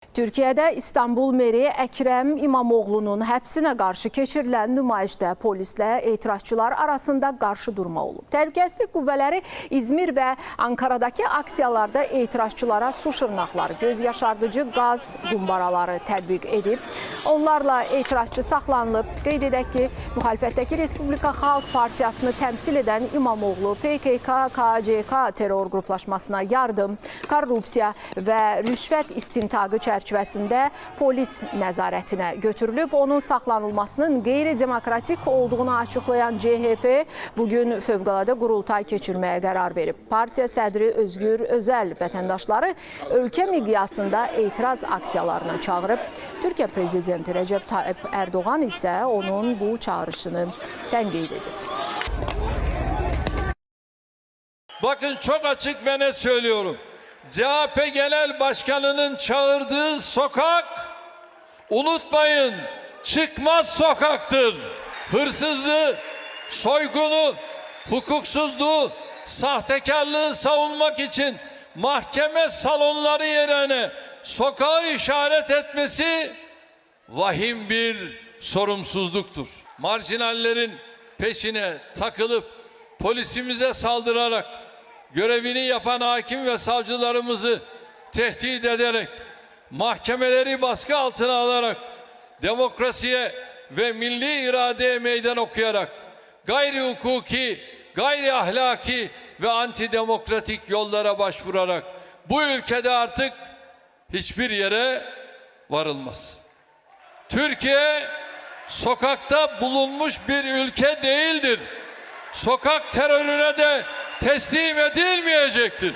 Türkiyədə İstanbul meri Əkrəm İmamoğlu'nun həbsinə qarşı keçirilən nümayişdə polislə etirazçılar arasında qarşı durma olub. Təhlükəsizlik qüvvələri İzmir və Ankaradakı aksiyalarda etirazçılara su şırnaqları, göz yaşardıcı qaz qumbaraları tətbiq edib. Onlarla etirazçı saxlanılıb. Qeyd edək ki, müxalifətdəki Respublika Xalq Partiyasını təmsil edən İmamoğlu PKK-KCK terror qruplaşmasına yardım, korrupsiya və rüşvət istintaqı çərçivəsində polis nəzarətinə götürülüb. Onun saxlanılmasının qeyri-demokratik olduğunu açıqlayan CHP bugün fövqəladə qurultay keçirməyə qərar verib. Partiya sədri Özgür Özəl vətəndaşları ölkə miqyasında etiraz aksiyalarına çağırıb. Türkiyə prezidenti Recep Tayyip Erdoğan isə onun bu çağrışını tənqid edib. Bakın çok açık ve net söylüyorum. CHP Genel Başkanı'nın çağırdığı sokak, unutmayın, çıkmaz sokaktır. Hırsızlığı, soygunu, hukuksuzluğu, sahtekarlığı savunmak için mahkeme salonları yerine sokağı işaret etmesi vahim bir sorumsuzluktur. Marjinallerin peşine takılıp polisimize saldırarak görevini yapan hakim ve savcılarımızı tehdit ederek, mahkemeleri baskı altına alarak, demokrasiye ve milli iradeye meydan okuyarak, gayri hukuki, gayri ahlaki ve antidemokratik yollara başvurarak bu ülkede artık hiçbir yere varılmaz. Türkiye sokakta bulunmuş bir ülke değildir. Sokak terörüne de teslim edilmeyecektir.